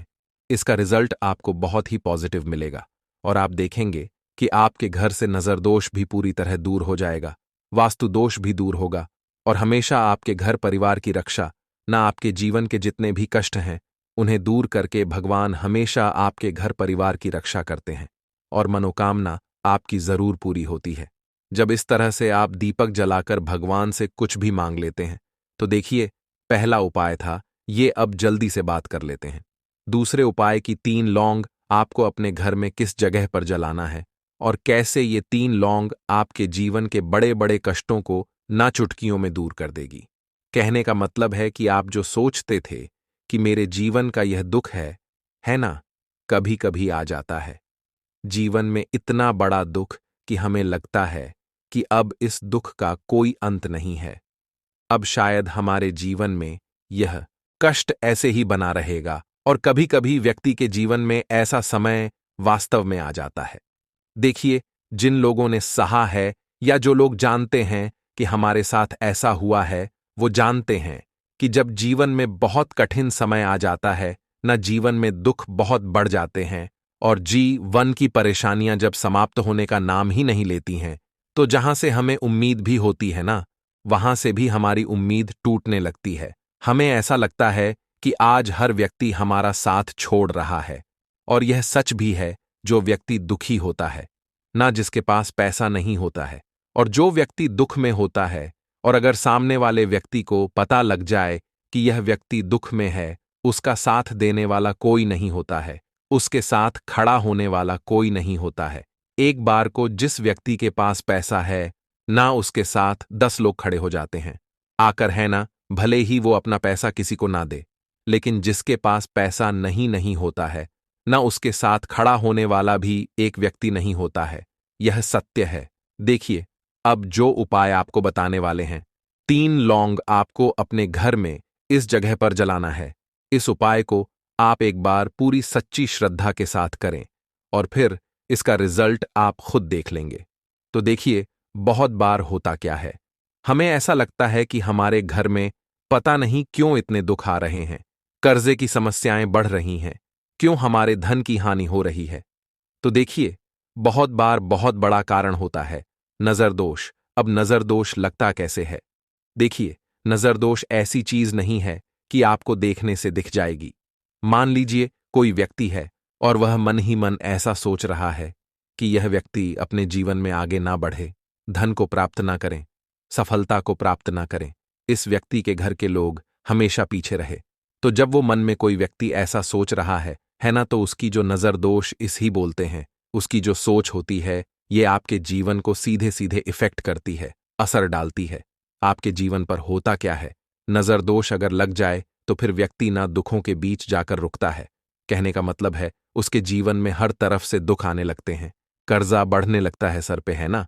इसका रिजल्ट आपको बहुत ही पॉजिटिव मिलेगा और आप देखेंगे कि आपके घर से नजरदोष भी पूरी तरह दूर हो जाएगा, वास्तु दोष भी दूर होगा और हमेशा आपके घर परिवार की रक्षा, ना आपके जीवन के जितने भी कष्ट हैं उन्हें दूर करके भगवान हमेशा आपके घर परिवार की रक्षा करते हैं और मनोकामना आपकी जरूर पूरी होती है। जब इस तरह से आप दीपक जलाकर भगवान से कुछ भी मांग लेते हैं, तो देखिए, पहला उपाय था ये, अब जल्दी से बात कर लेते हैं। दूसरे उपाय की 3 लौंग आपको अपने घर में किस जगह पर जलाना है और कैसे ये 3 लौंग आपके जीवन के बड़े बड़े कष्टों को ना चुटकियों में दूर कर देगी। कहने का मतलब है कि आप जो सोचते थे कि मेरे जीवन का यह दुख है ना, कभी कभी आ जाता है जीवन में इतना बड़ा दुख कि हमें लगता है कि अब इस दुख का कोई अंत नहीं है। अब शायद हमारे जीवन में यह कष्ट ऐसे ही बना रहेगा और कभी कभी व्यक्ति के जीवन में ऐसा समय वास्तव में आ जाता है। देखिए, जिन लोगों ने सहा है या जो लोग जानते हैं कि हमारे साथ ऐसा हुआ है, वो जानते हैं कि जब जीवन में बहुत कठिन समय आ जाता है ना, जीवन में दुख बहुत बढ़ जाते हैं और जीवन की परेशानियां जब समाप्त होने का नाम ही नहीं लेती हैं, तो जहां से हमें उम्मीद भी होती है ना, वहां से भी हमारी उम्मीद टूटने लगती है। हमें ऐसा लगता है कि आज हर व्यक्ति हमारा साथ छोड़ रहा है। और यह सच भी है, जो व्यक्ति दुखी होता है, ना जिसके पास पैसा नहीं होता है, और जो व्यक्ति दुख में होता है, और अगर सामने वाले व्यक्ति को पता लग जाए कि यह व्यक्ति दुख में है, उसका साथ देने वाला कोई नहीं होता है, उसके साथ खड़ा होने वाला कोई नहीं होता है। एक बार को जिस व्यक्ति के पास पैसा है, ना उसके साथ 10 लोग खड़े हो जाते हैं आकर, है ना, भले ही वो अपना पैसा किसी को ना दे। लेकिन जिसके पास पैसा नहीं होता है, ना उसके साथ खड़ा होने वाला भी एक व्यक्ति नहीं होता है। यह सत्य है। देखिए, अब जो उपाय आपको बताने वाले हैं, 3 लौंग आपको अपने घर में इस जगह पर जलाना है। इस उपाय को आप एक बार पूरी सच्ची श्रद्धा के साथ करें और फिर इसका रिजल्ट आप खुद देख लेंगे। तो देखिए, बहुत बार होता क्या है, हमें ऐसा लगता है कि हमारे घर में पता नहीं क्यों इतने दुख आ रहे हैं, कर्जे की समस्याएं बढ़ रही हैं, क्यों हमारे धन की हानि हो रही है। तो देखिए, बहुत बार बहुत बड़ा कारण होता है नजर दोष। अब नजर दोष लगता कैसे है? देखिए, नजर दोष ऐसी चीज नहीं है कि आपको देखने से दिख जाएगी। मान लीजिए कोई व्यक्ति है और वह मन ही मन ऐसा सोच रहा है कि यह व्यक्ति अपने जीवन में आगे ना बढ़े, धन को प्राप्त ना करें, सफलता को प्राप्त ना करें, इस व्यक्ति के घर के लोग हमेशा पीछे रहे। तो जब वो मन में कोई व्यक्ति ऐसा सोच रहा है ना, तो उसकी जो नजर दोष इस ही बोलते हैं, उसकी जो सोच होती है, ये आपके जीवन को सीधे सीधे इफेक्ट करती है, असर डालती है। आपके जीवन पर होता क्या है, नजर दोष अगर लग जाए तो फिर व्यक्ति ना दुखों के बीच जाकर रुकता है। कहने का मतलब है, उसके जीवन में हर तरफ से दुख आने लगते हैं, कर्जा बढ़ने लगता है सर पे, है ना।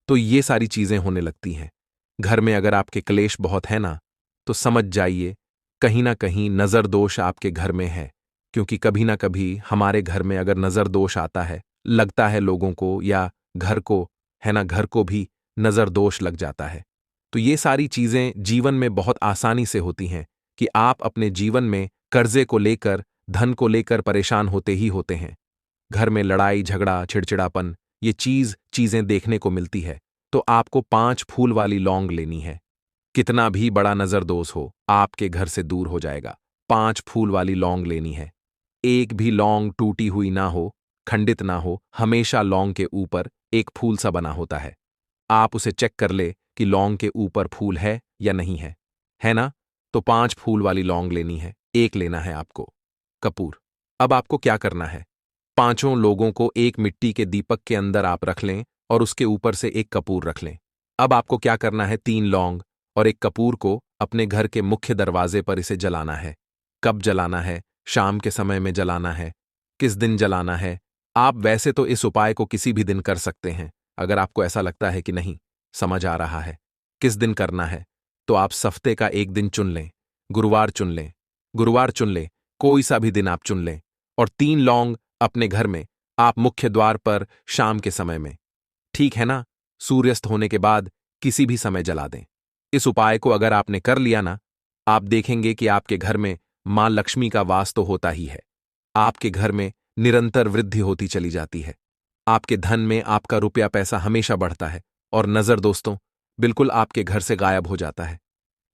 तो ये सारी चीजें होने लगती हैं। घर में अगर आपके क्लेश बहुत है ना, तो समझ जाइए कहीं ना कहीं नजर दोष आपके घर में है। क्योंकि कभी ना कभी हमारे घर में अगर नजर दोष आता है, लगता है लोगों को या घर को, है ना, घर को भी नजर दोष लग जाता है। तो ये सारी चीजें जीवन में बहुत आसानी से होती हैं कि आप अपने जीवन में कर्जे को लेकर, धन को लेकर परेशान होते ही होते हैं। घर में लड़ाई झगड़ा, चिड़चिड़ापन, ये चीजें देखने को मिलती है। तो आपको 5 फूल वाली लौंग लेनी है। कितना भी बड़ा नजर दोष हो, आपके घर से दूर हो जाएगा। 5 फूल वाली लौंग लेनी है। एक भी लौंग टूटी हुई ना हो, खंडित ना हो, हमेशा लौंग के ऊपर एक फूल सा बना होता है। आप उसे चेक कर ले कि लौंग के ऊपर फूल है या नहीं है ना। तो 5 फूल वाली लौंग लेनी है। एक लेना है आपको कपूर। अब आपको क्या करना है, पांचों लोगों को एक मिट्टी के दीपक के अंदर आप रख लें और उसके ऊपर से एक कपूर रख लें। अब आपको क्या करना है, 3 लौंग और एक कपूर को अपने घर के मुख्य दरवाजे पर इसे जलाना है। कब जलाना है? शाम के समय में जलाना है। किस दिन जलाना है? आप वैसे तो इस उपाय को किसी भी दिन कर सकते हैं। अगर आपको ऐसा लगता है कि नहीं समझ आ रहा है किस दिन करना है, तो आप हफ्ते का एक दिन चुन लें। गुरुवार चुन लें, गुरुवार चुन लें, कोई सा भी दिन आप चुन लें। और 3 लौंग अपने घर में आप मुख्य द्वार पर शाम के समय में, ठीक है ना, सूर्यास्त होने के बाद किसी भी समय जला दें। इस उपाय को अगर आपने कर लिया ना, आप देखेंगे कि आपके घर में मां लक्ष्मी का वास तो होता ही है। आपके घर में निरंतर वृद्धि होती चली जाती है। आपके धन में आपका रुपया पैसा हमेशा बढ़ता है। और नजर दोस्तों बिल्कुल आपके घर से गायब हो जाता है।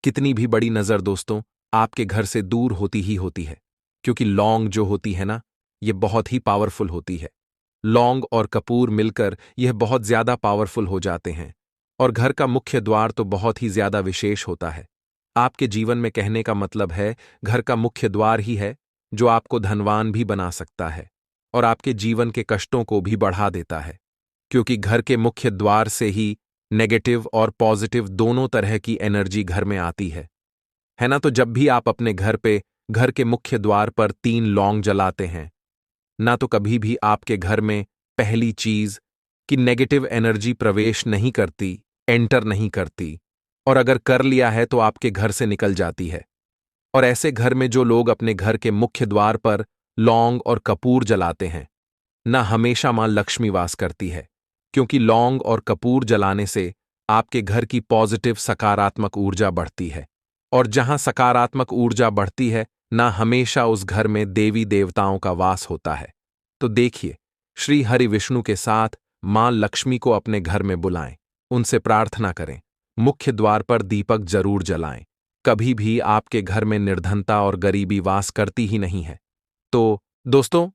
कितनी भी बड़ी नजर दोस्तों आपके घर से दूर होती ही होती है। क्योंकि लौंग जो होती है ना, ये बहुत ही पावरफुल होती है। लौंग और कपूर मिलकर यह बहुत ज्यादा पावरफुल हो जाते हैं। और घर का मुख्य द्वार तो बहुत ही ज्यादा विशेष होता है। आपके जीवन में कहने का मतलब है, घर का मुख्य द्वार ही है जो आपको धनवान भी बना सकता है और आपके जीवन के कष्टों को भी बढ़ा देता है। क्योंकि घर के मुख्य द्वार से ही नेगेटिव और पॉजिटिव दोनों तरह की एनर्जी घर में आती है ना। तो जब भी आप अपने घर पे घर के मुख्य द्वार पर 3 लौंग जलाते हैं ना, तो कभी भी आपके घर में पहली चीज कि नेगेटिव एनर्जी प्रवेश नहीं करती, एंटर नहीं करती, और अगर कर लिया है तो आपके घर से निकल जाती है। और ऐसे घर में जो लोग अपने घर के मुख्य द्वार पर लौंग और कपूर जलाते हैं ना, हमेशा मां लक्ष्मी वास करती है। क्योंकि लौंग और कपूर जलाने से आपके घर की पॉजिटिव सकारात्मक ऊर्जा बढ़ती है। और जहां सकारात्मक ऊर्जा बढ़ती है ना, हमेशा उस घर में देवी देवताओं का वास होता है। तो देखिए, श्री हरि विष्णु के साथ मां लक्ष्मी को अपने घर में बुलाएं, उनसे प्रार्थना करें, मुख्य द्वार पर दीपक जरूर जलाएं। कभी भी आपके घर में निर्धनता और गरीबी वास करती ही नहीं है। तो दोस्तों,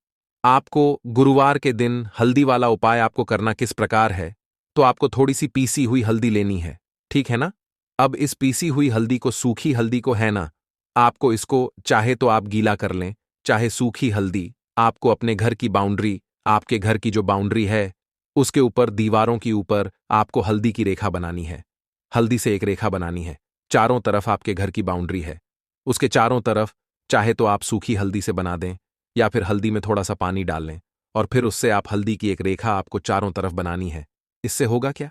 आपको गुरुवार के दिन हल्दी वाला उपाय आपको करना किस प्रकार है? तो आपको थोड़ी सी पीसी हुई हल्दी लेनी है, ठीक है ना? अब इस पीसी हुई हल्दी को, सूखी हल्दी को है ना, आपको इसको चाहे तो आप गीला कर लें, चाहे सूखी हल्दी आपको अपने घर की बाउंड्री, आपके घर की जो बाउंड्री है, उसके ऊपर, दीवारों के ऊपर आपको हल्दी की रेखा बनानी है। हल्दी से एक रेखा बनानी है। चारों तरफ आपके घर की बाउंड्री है, उसके चारों तरफ चाहे तो आप सूखी हल्दी से बना दें, या फिर हल्दी में थोड़ा सा पानी डाल लें, और फिर उससे आप हल्दी की एक रेखा आपको चारों तरफ बनानी है। इससे होगा क्या?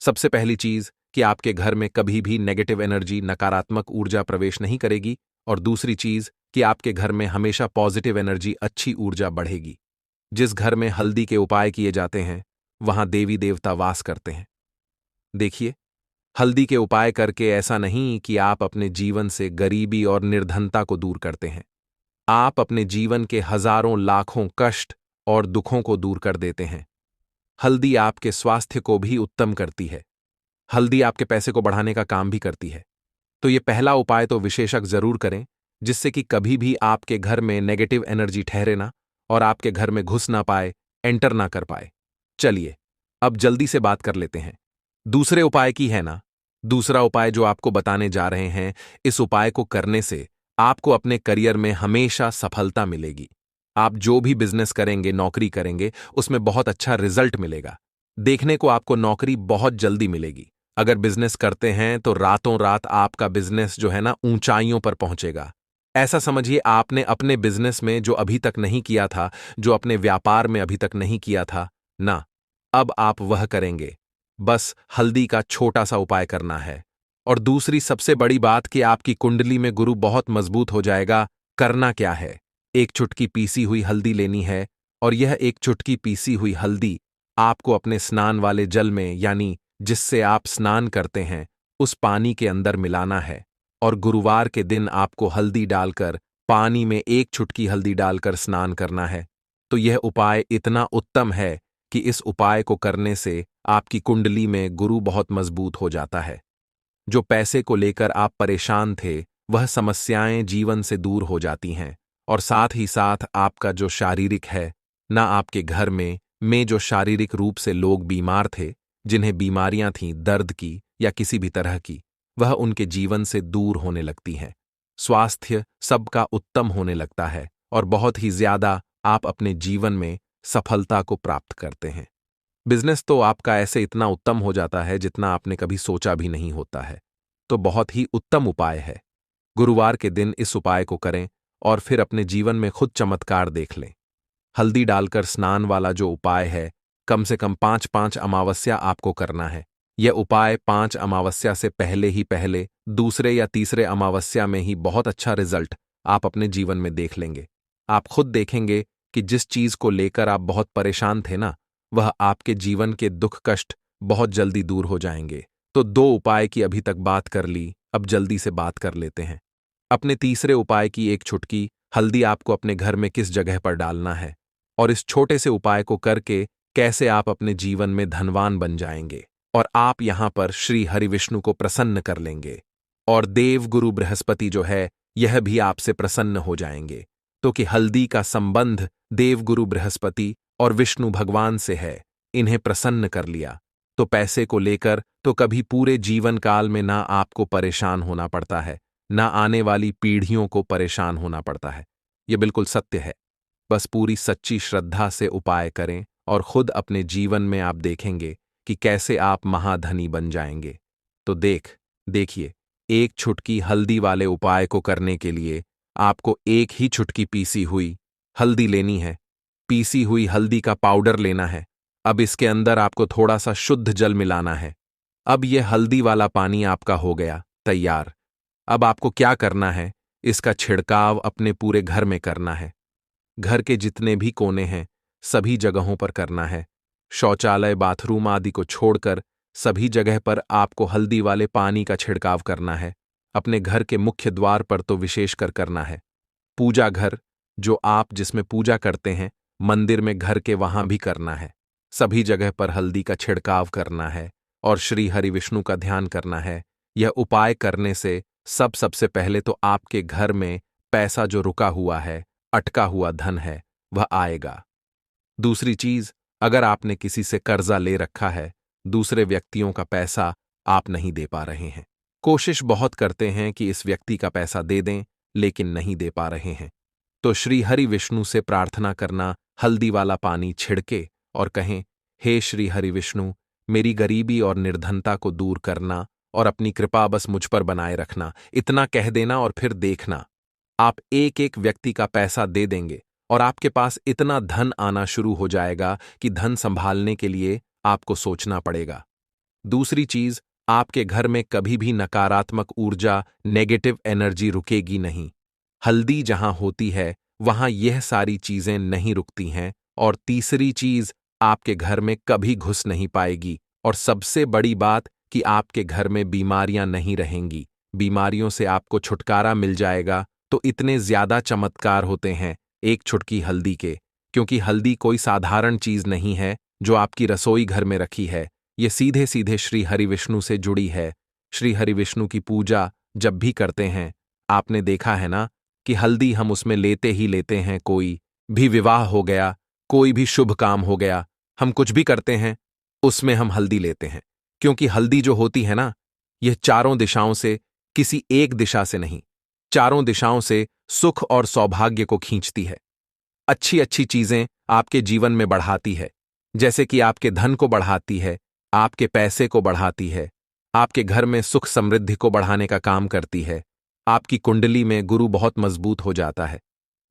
सबसे पहली चीज कि आपके घर में कभी भी नेगेटिव एनर्जी, नकारात्मक ऊर्जा प्रवेश नहीं करेगी, और दूसरी चीज कि आपके घर में हमेशा पॉजिटिव एनर्जी, अच्छी ऊर्जा बढ़ेगी। जिस घर में हल्दी के उपाय किए जाते हैं, वहां देवी देवता वास करते हैं। देखिए, हल्दी के उपाय करके ऐसा नहीं कि आप अपने जीवन से गरीबी और निर्धनता को दूर करते हैं। आप अपने जीवन के हजारों लाखों कष्ट और दुखों को दूर कर देते हैं। हल्दी आपके स्वास्थ्य को भी उत्तम करती है। हल्दी आपके पैसे को बढ़ाने का काम भी करती है। तो ये पहला उपाय तो विशेषक जरूर करें, जिससे कि कभी भी आपके घर में नेगेटिव एनर्जी ठहरे ना, और आपके घर में घुस ना पाए, एंटर ना कर पाए। चलिए, अब जल्दी से बात कर लेते हैं दूसरे उपाय की, है ना? दूसरा उपाय जो आपको बताने जा रहे हैं, इस उपाय को करने से आपको अपने करियर में हमेशा सफलता मिलेगी। आप जो भी बिजनेस करेंगे, नौकरी करेंगे, उसमें बहुत अच्छा रिजल्ट मिलेगा। देखने को आपको नौकरी बहुत जल्दी मिलेगी। अगर बिजनेस करते हैं तो रातों रात आपका बिजनेस जो है ना, ऊंचाइयों पर पहुंचेगा। ऐसा समझिए, आपने अपने बिजनेस में जो अभी तक नहीं किया था, जो अपने व्यापार में अभी तक नहीं किया था ना, अब आप वह करेंगे। बस हल्दी का छोटा सा उपाय करना है। और दूसरी सबसे बड़ी बात कि आपकी कुंडली में गुरु बहुत मजबूत हो जाएगा। करना क्या है? एक चुटकी पीसी हुई हल्दी लेनी है, और यह एक चुटकी पीसी हुई हल्दी आपको अपने स्नान वाले जल में, यानी जिससे आप स्नान करते हैं, उस पानी के अंदर मिलाना है। और गुरुवार के दिन आपको हल्दी डालकर, पानी में एक चुटकी हल्दी डालकर स्नान करना है। तो यह उपाय इतना उत्तम है कि इस उपाय को करने से आपकी कुंडली में गुरु बहुत मजबूत हो जाता है। जो पैसे को लेकर आप परेशान थे, वह समस्याएं जीवन से दूर हो जाती हैं, और साथ ही साथ आपका जो शारीरिक है ना, आपके घर में जो शारीरिक रूप से लोग बीमार थे, जिन्हें बीमारियां थीं दर्द की या किसी भी तरह की, वह उनके जीवन से दूर होने लगती हैं। स्वास्थ्य सबका उत्तम होने लगता है, और बहुत ही ज्यादा आप अपने जीवन में सफलता को प्राप्त करते हैं। बिजनेस तो आपका ऐसे इतना उत्तम हो जाता है जितना आपने कभी सोचा भी नहीं होता है। तो बहुत ही उत्तम उपाय है। गुरुवार के दिन इस उपाय को करें, और फिर अपने जीवन में खुद चमत्कार देख लें। हल्दी डालकर स्नान वाला जो उपाय है, कम से कम 5-5 अमावस्या आपको करना है। यह उपाय 5 अमावस्या से पहले ही पहले, दूसरे या तीसरे अमावस्या में ही बहुत अच्छा रिजल्ट आप अपने जीवन में देख लेंगे। आप खुद देखेंगे कि जिस चीज को लेकर आप बहुत परेशान थे ना, वह आपके जीवन के दुख कष्ट बहुत जल्दी दूर हो जाएंगे। तो 2 उपाय की अभी तक बात कर ली, अब जल्दी से बात कर लेते हैं। अपने तीसरे उपाय की एक चुटकी हल्दी आपको अपने घर में किस जगह पर डालना है, और इस छोटे से उपाय को करके कैसे आप अपने जीवन में धनवान बन जाएंगे, और आप यहां पर श्री हरि विष्णु को प्रसन्न कर लेंगे। और देव गुरु बृहस्पति जो है, यह भी आपसे प्रसन्न हो जाएंगे। तो कि हल्दी का संबंध देव गुरु बृहस्पति और विष्णु भगवान से है, इन्हें प्रसन्न कर लिया तो पैसे को लेकर तो कभी पूरे जीवन काल में ना आपको परेशान होना पड़ता है, ना आने वाली पीढ़ियों को परेशान होना पड़ता है। यह बिल्कुल सत्य है। बस पूरी सच्ची श्रद्धा से उपाय करें, और खुद अपने जीवन में आप देखेंगे कि कैसे आप महाधनी बन जाएंगे। तो देखिए, एक चुटकी हल्दी वाले उपाय को करने के लिए आपको एक ही चुटकी पीसी हुई हल्दी लेनी है। पीसी हुई हल्दी का पाउडर लेना है। अब इसके अंदर आपको थोड़ा सा शुद्ध जल मिलाना है। अब यह हल्दी वाला पानी आपका हो गया तैयार। अब आपको क्या करना है? इसका छिड़काव अपने पूरे घर में करना है। घर के जितने भी कोने हैं, सभी जगहों पर करना है। शौचालय, बाथरूम आदि को छोड़कर सभी जगह पर आपको हल्दी वाले पानी का छिड़काव करना है। अपने घर के मुख्य द्वार पर तो विशेषकर करना है। पूजा घर, जो आप जिसमें पूजा करते हैं, मंदिर में घर के वहां भी करना है। सभी जगह पर हल्दी का छिड़काव करना है और श्री हरि विष्णु का ध्यान करना है। यह उपाय करने से सबसे पहले तो आपके घर में पैसा जो रुका हुआ है, अटका हुआ धन है, वह आएगा। दूसरी चीज, अगर आपने किसी से कर्जा ले रखा है, दूसरे व्यक्तियों का पैसा आप नहीं दे पा रहे हैं, कोशिश बहुत करते हैं कि इस व्यक्ति का पैसा दे दें, लेकिन नहीं दे पा रहे हैं, तो श्री हरि विष्णु से प्रार्थना करना, हल्दी वाला पानी छिड़के और कहें, हे श्री हरि विष्णु, मेरी गरीबी और निर्धनता को दूर करना और अपनी कृपा बस मुझ पर बनाए रखना। इतना कह देना और फिर देखना, आप एक एक व्यक्ति का पैसा दे देंगे और आपके पास इतना धन आना शुरू हो जाएगा कि धन संभालने के लिए आपको सोचना पड़ेगा। दूसरी चीज, आपके घर में कभी भी नकारात्मक ऊर्जा, नेगेटिव एनर्जी रुकेगी नहीं। हल्दी जहां होती है वहां यह सारी चीजें नहीं रुकती हैं। और तीसरी चीज, आपके घर में कभी घुस नहीं पाएगी। और सबसे बड़ी बात कि आपके घर में बीमारियां नहीं रहेंगी, बीमारियों से आपको छुटकारा मिल जाएगा। तो इतने ज्यादा चमत्कार होते हैं एक चुटकी हल्दी के, क्योंकि हल्दी कोई साधारण चीज नहीं है जो आपकी रसोई घर में रखी है। ये सीधे सीधे श्री हरि विष्णु से जुड़ी है। श्री हरि विष्णु की पूजा जब भी करते हैं, आपने देखा है ना कि हल्दी हम उसमें लेते ही लेते हैं। कोई भी विवाह हो गया, कोई भी शुभ काम हो गया, हम कुछ भी करते हैं उसमें हम हल्दी लेते हैं, क्योंकि हल्दी जो होती है ना, यह चारों दिशाओं से, किसी एक दिशा से नहीं, चारों दिशाओं से सुख और सौभाग्य को खींचती है। अच्छी अच्छी चीजें आपके जीवन में बढ़ाती है, जैसे कि आपके धन को बढ़ाती है, आपके पैसे को बढ़ाती है, आपके घर में सुख समृद्धि को बढ़ाने का काम करती है। आपकी कुंडली में गुरु बहुत मजबूत हो जाता है।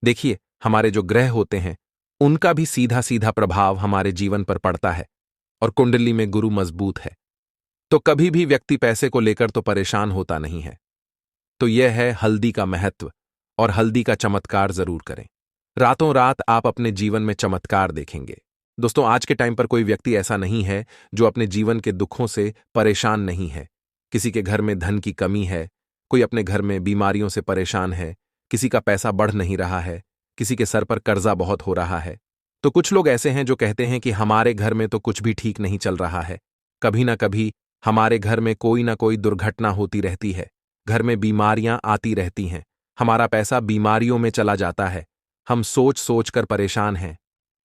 देखिए, हमारे जो ग्रह होते हैं उनका भी सीधा सीधा प्रभाव हमारे जीवन पर पड़ता है, और कुंडली में गुरु मजबूत है तो कभी भी व्यक्ति पैसे को लेकर तो परेशान होता नहीं है। तो यह है हल्दी का महत्व, और हल्दी का चमत्कार जरूर करें। रातों रात आप अपने जीवन में चमत्कार देखेंगे। दोस्तों, आज के टाइम पर कोई व्यक्ति ऐसा नहीं है जो अपने जीवन के दुखों से परेशान नहीं है। किसी के घर में धन की कमी है, कोई अपने घर में बीमारियों से परेशान है, किसी का पैसा बढ़ नहीं रहा है, किसी के सर पर कर्जा बहुत हो रहा है। तो कुछ लोग ऐसे हैं जो कहते हैं कि हमारे घर में तो कुछ भी ठीक नहीं चल रहा है, कभी ना कभी हमारे घर में कोई ना कोई दुर्घटना होती रहती है, घर में बीमारियां आती रहती हैं, हमारा पैसा बीमारियों में चला जाता है। हम सोच सोच कर परेशान हैं,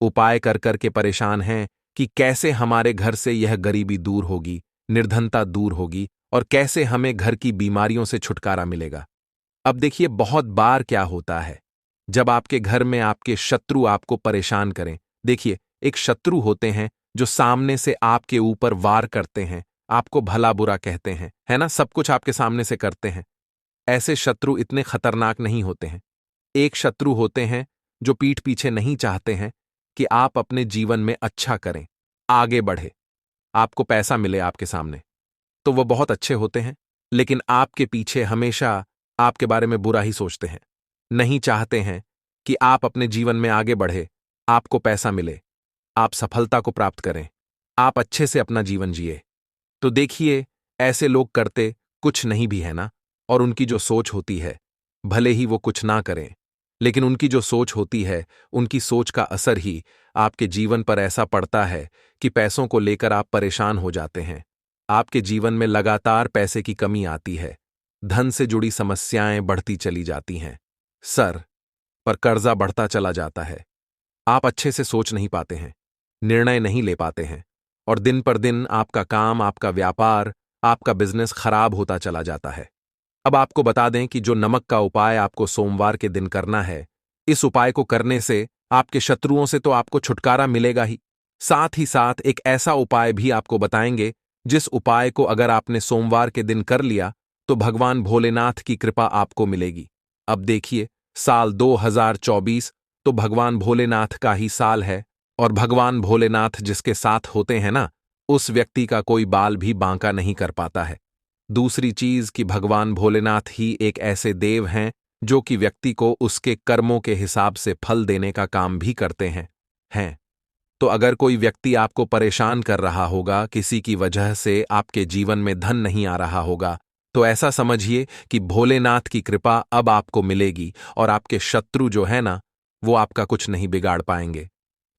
उपाय कर कर के परेशान हैं कि कैसे हमारे घर से यह गरीबी दूर होगी, निर्धनता दूर होगी, और कैसे हमें घर की बीमारियों से छुटकारा मिलेगा। अब देखिए, बहुत बार क्या होता है जब आपके घर में आपके शत्रु आपको परेशान करें। देखिए, एक शत्रु होते हैं जो सामने से आपके ऊपर वार करते हैं, आपको भला बुरा कहते हैं, है ना, सब कुछ आपके सामने से करते हैं। ऐसे शत्रु इतने खतरनाक नहीं होते हैं। एक शत्रु होते हैं जो पीठ पीछे नहीं चाहते हैं कि आप अपने जीवन में अच्छा करें, आगे बढ़े, आपको पैसा मिले आपके सामने, तो वो बहुत अच्छे होते हैं, लेकिन आपके पीछे हमेशा आपके बारे में बुरा ही सोचते हैं, नहीं चाहते हैं कि आप अपने जीवन में आगे बढ़े, आपको पैसा मिले, आप सफलता को प्राप्त करें, आप अच्छे से अपना जीवन जिए। तो देखिए, ऐसे लोग करते कुछ नहीं भी है ना, और उनकी जो सोच होती है, भले ही वो कुछ ना करें, लेकिन उनकी जो सोच होती है, उनकी सोच का असर ही आपके जीवन पर ऐसा पड़ता है कि पैसों को लेकर आप परेशान हो जाते हैं। आपके जीवन में लगातार पैसे की कमी आती है, धन से जुड़ी समस्याएं बढ़ती चली जाती हैं, सर पर कर्जा बढ़ता चला जाता है। आप अच्छे से सोच नहीं पाते हैं, निर्णय नहीं ले पाते हैं, और दिन पर दिन आपका काम, आपका व्यापार, आपका बिजनेस खराब होता चला जाता है। अब आपको बता दें कि जो नमक का उपाय आपको सोमवार के दिन करना है, इस उपाय को करने से आपके शत्रुओं से तो आपको छुटकारा मिलेगा ही, साथ ही साथ एक ऐसा उपाय भी आपको बताएंगे जिस उपाय को अगर आपने सोमवार के दिन कर लिया तो भगवान भोलेनाथ की कृपा आपको मिलेगी। अब देखिए, साल 2024 तो भगवान भोलेनाथ का ही साल है, और भगवान भोलेनाथ जिसके साथ होते हैं ना, उस व्यक्ति का कोई बाल भी बांका नहीं कर पाता है। दूसरी चीज कि भगवान भोलेनाथ ही एक ऐसे देव हैं जो कि व्यक्ति को उसके कर्मों के हिसाब से फल देने का काम भी करते हैं। तो अगर कोई व्यक्ति आपको परेशान कर रहा होगा, किसी की वजह से आपके जीवन में धन नहीं आ रहा होगा, तो ऐसा समझिए कि भोलेनाथ की कृपा अब आपको मिलेगी, और आपके शत्रु जो है ना, वो आपका कुछ नहीं बिगाड़ पाएंगे।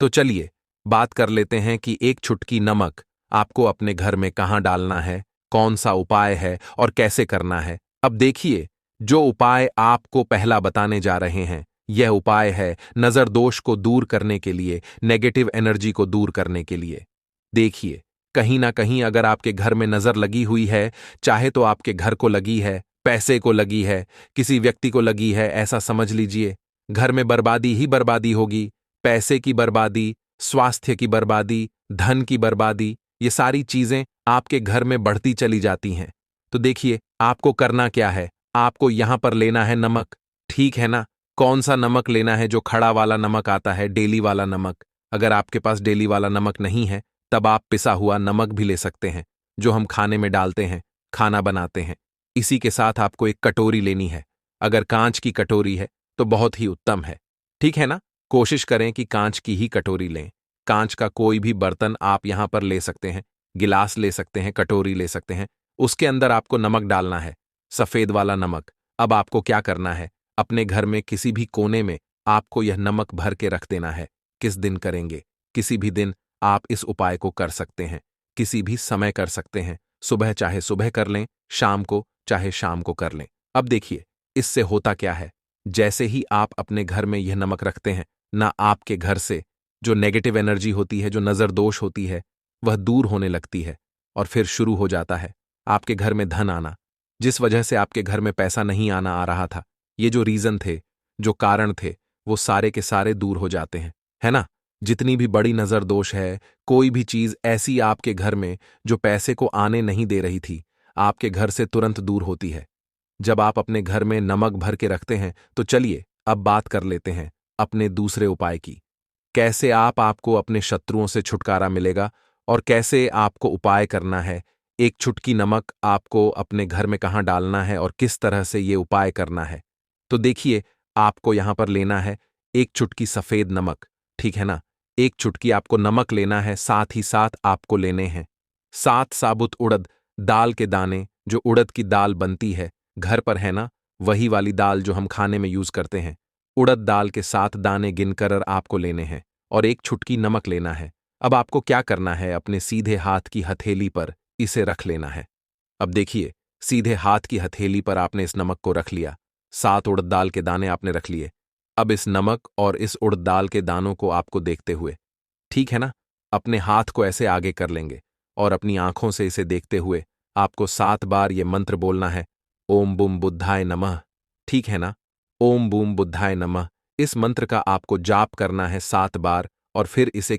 तो चलिए बात कर लेते हैं कि एक चुटकी नमक आपको अपने घर में कहाँ डालना है, कौन सा उपाय है और कैसे करना है। अब देखिए, जो उपाय आपको पहला बताने जा रहे हैं, यह उपाय है नजर दोष को दूर करने के लिए, नेगेटिव एनर्जी को दूर करने के लिए। देखिए, कहीं ना कहीं अगर आपके घर में नजर लगी हुई है, चाहे तो आपके घर को लगी है, पैसे को लगी है, किसी व्यक्ति को लगी है, ऐसा समझ लीजिए, घर में बर्बादी ही बर्बादी होगी। पैसे की बर्बादी, स्वास्थ्य की बर्बादी, धन की बर्बादी, ये सारी चीजें आपके घर में बढ़ती चली जाती हैं। तो देखिए, आपको करना क्या है, आपको यहां पर लेना है नमक। ठीक है ना? कौन सा नमक लेना है? जो खड़ा वाला नमक आता है, डेली वाला नमक। अगर आपके पास डेली वाला नमक नहीं है, तब आप पिसा हुआ नमक भी ले सकते हैं, जो हम खाने में डालते हैं, खाना बनाते हैं। इसी के साथ आपको एक कटोरी लेनी है। अगर कांच की कटोरी है तो बहुत ही उत्तम है। ठीक है ना? कोशिश करें कि कांच की ही कटोरी लें। कांच का कोई भी बर्तन आप यहां पर ले सकते हैं, गिलास ले सकते हैं, कटोरी ले सकते हैं। उसके अंदर आपको नमक डालना है, सफेद वाला नमक। अब आपको क्या करना है, अपने घर में किसी भी कोने में आपको यह नमक भर के रख देना है। किस दिन करेंगे? किसी भी दिन आप इस उपाय को कर सकते हैं, किसी भी समय कर सकते हैं। सुबह चाहे सुबह कर लें, शाम को चाहे शाम को कर लें। अब देखिए, इससे होता क्या है, जैसे ही आप अपने घर में यह नमक रखते हैं ना, आपके घर से जो नेगेटिव एनर्जी होती है, जो नजर दोष होती है, वह दूर होने लगती है। और फिर शुरू हो जाता है आपके घर में धन आना। जिस वजह से आपके घर में पैसा नहीं आना आ रहा था, ये जो रीजन थे, जो कारण थे, वो सारे के सारे दूर हो जाते हैं, है ना? जितनी भी बड़ी नजर दोष है, कोई भी चीज ऐसी आपके घर में जो पैसे को आने नहीं दे रही थी, आपके घर से तुरंत दूर होती है जब आप अपने घर में नमक भर के रखते हैं। तो चलिए अब बात कर लेते हैं अपने दूसरे उपाय की। कैसे आपको अपने शत्रुओं से छुटकारा मिलेगा और कैसे आपको उपाय करना है। एक चुटकी नमक आपको अपने घर में कहाँ डालना है और किस तरह से ये उपाय करना है। तो देखिए, आपको यहां पर लेना है एक चुटकी सफेद नमक। ठीक है ना? एक चुटकी आपको नमक लेना है, साथ ही साथ आपको लेने हैं 7 साबुत उड़द दाल के दाने। जो उड़द की दाल बनती है, घर पर है ना, वही वाली दाल जो हम खाने में यूज करते हैं। उड़द दाल के 7 दाने गिनकर आपको लेने हैं और एक चुटकी नमक लेना है। अब आपको क्या करना है, अपने सीधे हाथ की हथेली पर इसे रख लेना है। अब देखिए, सीधे हाथ की हथेली पर आपने इस नमक को रख लिया, 7 उड़द दाल के दाने आपने रख लिए। अब इस नमक और इस उड़द दाल के दानों को आपको देखते हुए, ठीक है ना, अपने हाथ को ऐसे आगे कर लेंगे और अपनी आंखों से इसे देखते हुए आपको 7 बार ये मंत्र बोलना है, ओम बूम बुद्धाय नमः। ठीक है ना? ओम बूम बुद्धाय नमः। इस मंत्र का आपको जाप करना है 7 बार और फिर इसे